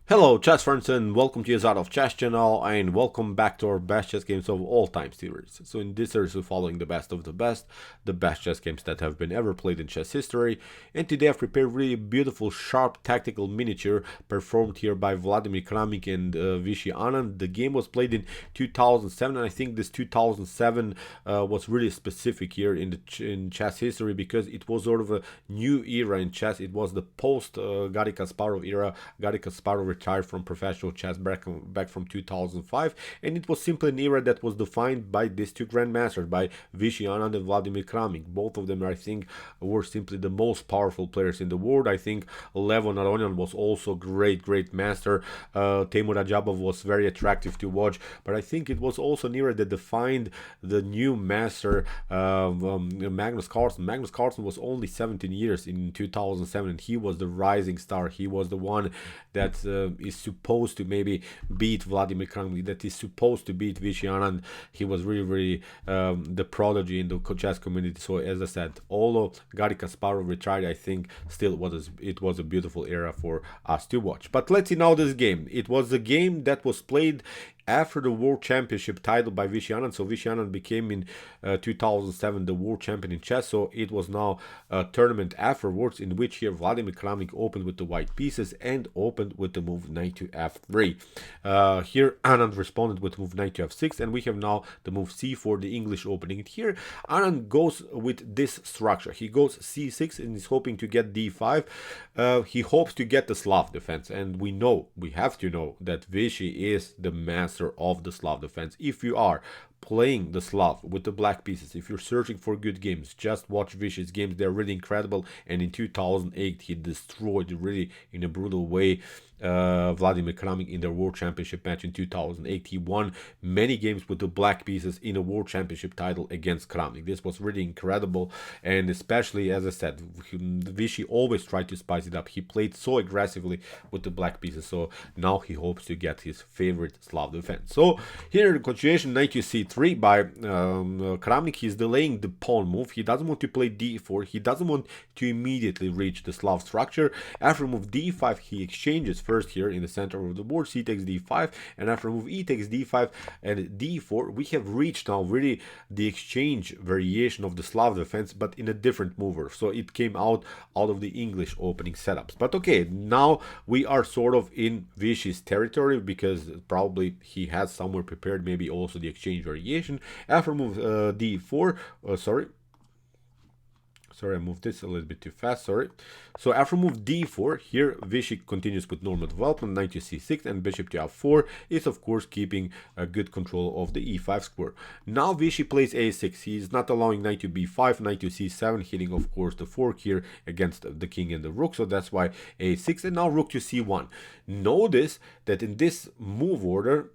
Hello chess friends and welcome to your of Chess channel and welcome back to our best chess games of all time series. So in this series we're following the best of the best chess games that have been ever played in chess history, and today I've prepared really beautiful sharp tactical miniature performed here by Vladimir Kramnik and Vishy Anand. The game was played in 2007 and I think this 2007 was really specific here in chess history because it was sort of a new era in chess. It was the post Garry Kasparov era. Garry Kasparov retired from professional chess back from 2005, and it was simply an era that was defined by these two grandmasters, by Vishy Anand and Vladimir Kramnik. Both of them, I think, were simply the most powerful players in the world. I think Levon Aronian was also great master. Teimur Ajabov was very attractive to watch, but I think it was also an era that defined the new master, Magnus Carlsen. Magnus Carlsen was only 17 years in 2007, and he was the rising star. He was the one that is supposed to maybe beat Vladimir Kramnik, that is supposed to beat Vishy Anand. He was really the prodigy in the chess community. So as I said, although Garry Kasparov retired, I think still it was a beautiful era for us to watch. But let's see now this game. It was a game that was played after the World Championship title by Vishy Anand. So Vishy Anand became in 2007 the world champion in chess. So it was now a tournament afterwards in which here Vladimir Kramnik opened with the white pieces and opened with the move knight to f3. Here Anand responded with move knight to f6, and we have now the move c4, the English opening. And here Anand goes with this structure. He goes c6 and is hoping to get d5. He hopes to get the Slav defense, and we have to know that Vishy is the master of the Slav defense. If you are playing the Slav with the black pieces, if you're searching for good games, just watch Vishy's games. They're really incredible, and in 2008 he destroyed really in a brutal way Vladimir Kramnik in their World Championship match in 2008. He won many games with the black pieces in a World Championship title against Kramnik. This was really incredible, and especially, as I said, Vishy always tried to spice it up. He played so aggressively with the black pieces, so now he hopes to get his favorite Slav defense. So here in the continuation, knight to c3 by Kramnik. He's delaying the pawn move. He doesn't want to play d4. He doesn't want to immediately reach the Slav structure. After move d5, he exchanges first here in the center of the board. C takes d5, and after move e takes d5 and d4, we have reached now really the exchange variation of the Slav defense, but in a different mover. So it came out of the English opening setups. But okay, now we are sort of in Vishy's territory because probably he has somewhere prepared maybe also the exchange variation. After move d4, sorry, I moved this a little bit too fast, sorry. So after move d4, here Vishy continues with normal development. Knight to c6 and bishop to f4 is of course keeping a good control of the e5 square. Now Vishy plays a6. He's not allowing knight to b5, knight to c7, hitting of course the fork here against the king and the rook. So that's why a6, and now rook to c1. Notice that in this move order,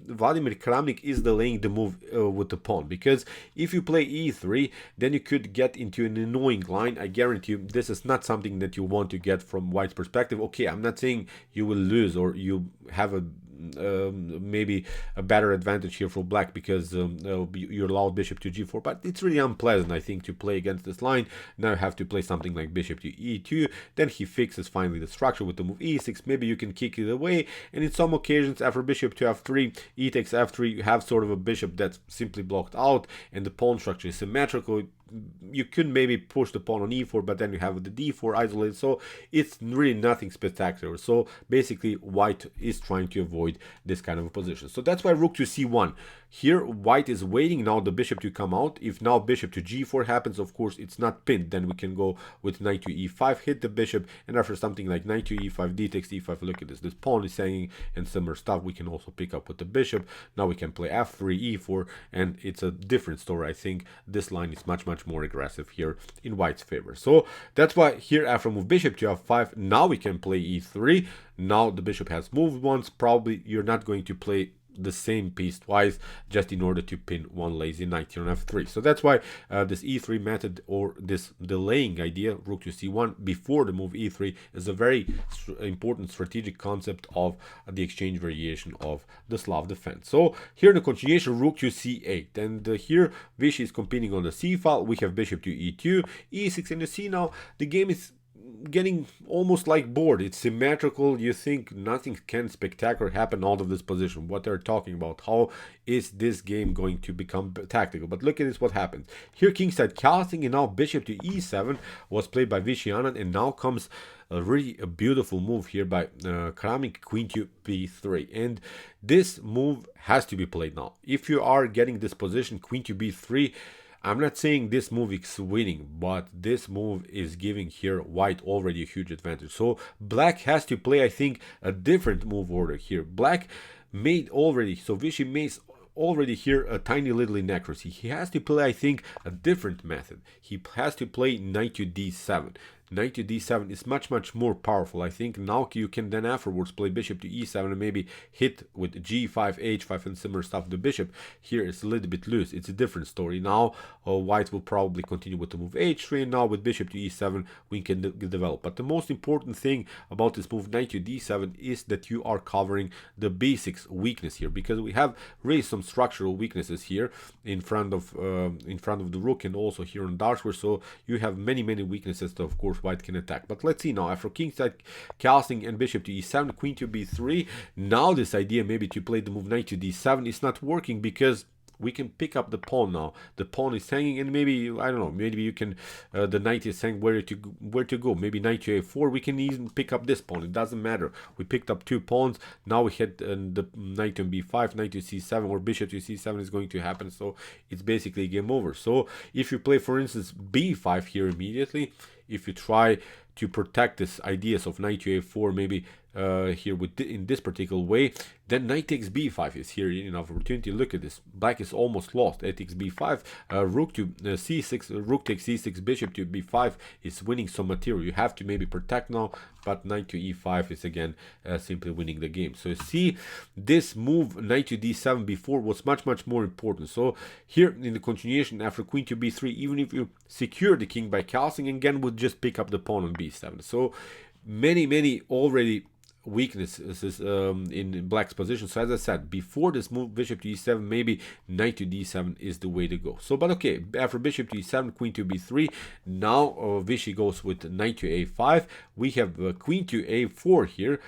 Vladimir Kramnik is delaying the move with the pawn, because if you play e3, then you could get into an annoying line. I guarantee you this is not something that you want to get from White's perspective. Okay, I'm not saying you will lose or you have a maybe a better advantage here for black because you allowed bishop to g4, but it's really unpleasant, I think, to play against this line. Now you have to play something like bishop to e2. Then he fixes finally the structure with the move e6. Maybe you can kick it away, and in some occasions after bishop to f3, e takes f3, you have sort of a bishop that's simply blocked out and the pawn structure is symmetrical. You could maybe push the pawn on e4, but then you have the d4 isolated, so it's really nothing spectacular. So basically White is trying to avoid this kind of a position. So that's why rook to c1. Here White is waiting now the bishop to come out. If now bishop to g4 happens, of course it's not pinned, then we can go with knight to e5, hit the bishop, and after something like knight to e5, d takes e5, look at this pawn is hanging and similar stuff. We can also pick up with the bishop. Now we can play f3, e4, and it's a different story. I think this line is much more aggressive here in White's favor. So that's why here after move bishop to f5, now we can play e3. Now the bishop has moved once. Probably you're not going to play the same piece twice just in order to pin one lazy knight here on f3. So that's why this e3 method, or this delaying idea, rook to c1 before the move e3, is a very important strategic concept of the exchange variation of the Slav defense. So here in the continuation, rook to c8, and here Vishy is competing on the c file. We have bishop to e2, e6, and you see now the game is getting almost like bored. It's symmetrical. You think nothing can spectacular happen out of this position. What they're talking about, how is this game going to become tactical? But look at this, what happens here. Kingside casting, and now bishop to e7 was played by Vishy Anand, and now comes a really beautiful move here by Kramnik, queen to b3, and this move has to be played now. If you are getting this position, queen to b3, I'm not saying this move is winning, but this move is giving here white already a huge advantage. So black has to play, I think, a different move order here. Black made already, so Vishy makes already here a tiny little inaccuracy. He has to play, I think, a different method. He has to play knight to d7. Knight to d7 is much more powerful. I think now you can then afterwards play bishop to e7 and maybe hit with g5, h5 and similar stuff. The bishop here is a little bit loose. It's a different story. Now white will probably continue with the move h3, and now with bishop to e7 we can develop. But the most important thing about this move knight to d7 is that you are covering the basics weakness here, because we have really some structural weaknesses here in front of the rook and also here on dark square. So you have many weaknesses that of course white can attack. But let's see now, after kingside casting and bishop to e7, queen to b3, now this idea maybe to play the move knight to d7 is not working, because we can pick up the pawn now. The pawn is hanging, and maybe, I don't know, maybe you can, the knight is saying where to go. Maybe knight to a4, we can even pick up this pawn. It doesn't matter. We picked up two pawns. Now we hit the knight on b5, knight to c7, or bishop to c7 is going to happen. So it's basically game over. So if you play, for instance, b5 here immediately, if you try to protect this ideas of knight to a4, maybe here with in this particular way, then knight takes b5 is here an opportunity. Look at this, black is almost lost. Knight takes b5, rook to c6, rook takes c6, bishop to b5 is winning some material. You have to maybe protect now, but knight to e5 is again simply winning the game. So you see, this move knight to d7 before was much more important. So here in the continuation, after queen to b3, even if you secure the king by casting, again would just pick up the pawn on b7. So many already weaknesses in black's position. So as I said before, this move bishop to e7, maybe knight to d7 is the way to go. So but okay, after bishop to e7, queen to b3, now Vishy goes with knight to a5. We have queen to a4 here,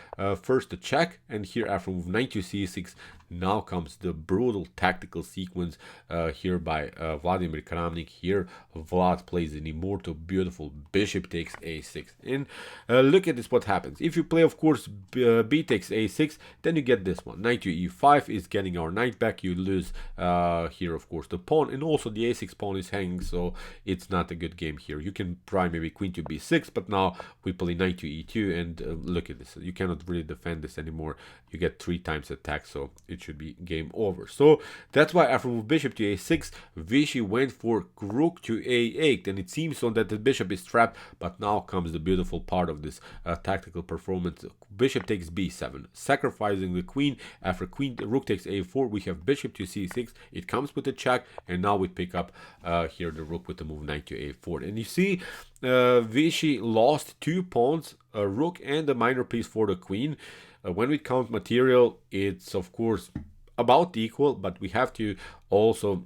first the check, and here after move knight to c6, now comes the brutal tactical sequence here by Vladimir Kramnik. Here Vlad plays an immortal beautiful bishop takes a6, and look at this, what happens if you play, of course, b takes a6, then you get this one. Knight to e5 is getting our knight back. You lose here, of course, the pawn, and also the a6 pawn is hanging, so it's not a good game here. You can try maybe queen to b6, but now we play knight to e2, and look at this, you cannot really defend this anymore. You get 3 times attack, so it should be game over. So that's why after move bishop to a6, Vishy went for rook to a8, and it seems so that the bishop is trapped. But now comes the beautiful part of this tactical performance. Bishop takes b7, sacrificing the queen. After rook takes a4, we have bishop to c6. It comes with a check, and now we pick up here the rook with the move knight to a4. And you see, Vishy lost 2 pawns, a rook and a minor piece for the queen. When we count material, it's of course about equal, but we have to also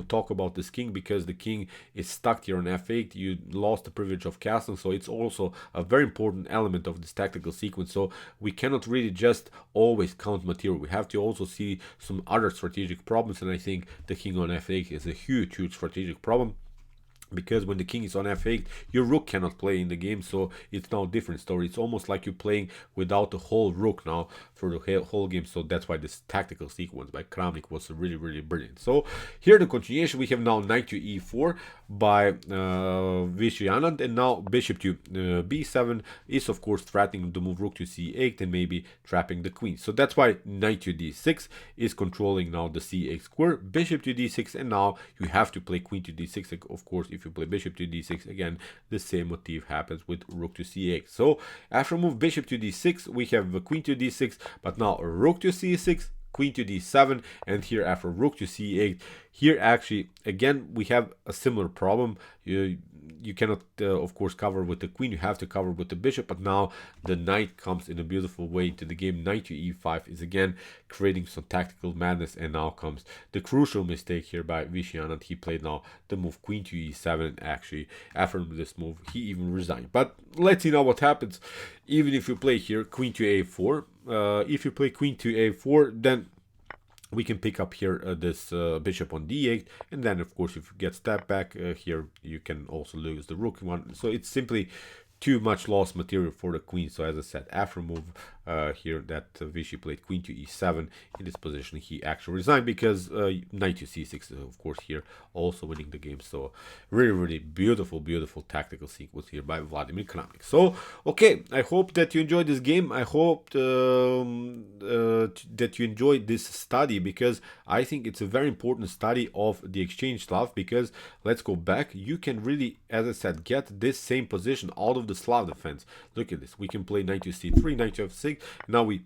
talk about this king, because the king is stuck here on f8. You lost the privilege of castle, so it's also a very important element of this tactical sequence. So we cannot really just always count material. We have to also see some other strategic problems, and I think the king on f8 is a huge strategic problem, because when the king is on f8, your rook cannot play in the game. So it's now a different story. It's almost like you're playing without the whole rook now for the whole game. So that's why this tactical sequence by Kramnik was really brilliant. So here the continuation, we have now knight to e4 by Vishy Anand, and now bishop to b7 is of course threatening to move rook to c8 and maybe trapping the queen. So that's why knight to d6 is controlling now the c8 square, bishop to d6, and now you have to play queen to d6. Of course, if you play bishop to d6, again the same motif happens with rook to c8. So after move bishop to d6, we have queen to d6, but now rook to c6, queen to d7, and here after rook to c8, here actually again we have a similar problem. you cannot of course cover with the queen, you have to cover with the bishop, but now the knight comes in a beautiful way into the game. Knight to e5 is again creating some tactical madness, and now comes the crucial mistake here by Vishy Anand. He played now the move queen to e7, and actually after this move he even resigned. But let's see now what happens. Even if you play here queen to a4, if you play queen to a4, then we can pick up here this bishop on d8, and then of course if you get step back here, you can also lose the rook one. So it's simply too much lost material for the queen. So as I said, after move here that Vishy played queen to e7 in this position, he actually resigned because knight to c6 of course here also winning the game. So really beautiful tactical sequence here by Vladimir Kramnik. So okay, I hope that you enjoyed this game. I hope that you enjoyed this study, because I think it's a very important study of the exchange Slav, because let's go back, you can really, as I said, get this same position out of the Slav defense. Look at this, we can play knight to c3, knight to f6. Now we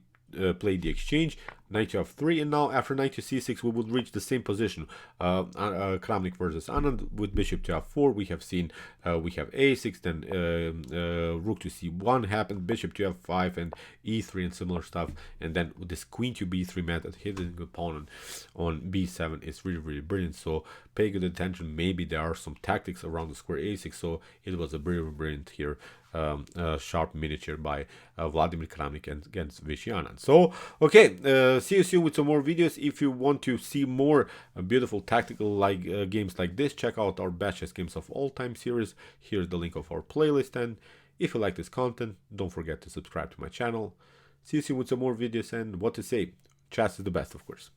play the exchange, knight to f3, and now after knight to c6 we would reach the same position. Kramnik versus Anand with bishop to f4. We have seen we have a6, then rook to c1 happened, bishop to f5 and e3 and similar stuff, and then this queen to b3 method hitting the opponent on b7 is really brilliant. So pay good attention, maybe there are some tactics around the square a6. So it was a brilliant here sharp miniature by Vladimir Kramnik against Vishy Anand. So okay, see you soon with some more videos. If you want to see more beautiful tactical games like this, check out our best chess games of all time series. Here's the link of our playlist, and if you like this content, don't forget to subscribe to my channel. See you soon with some more videos, and what to say, chess is the best, of course.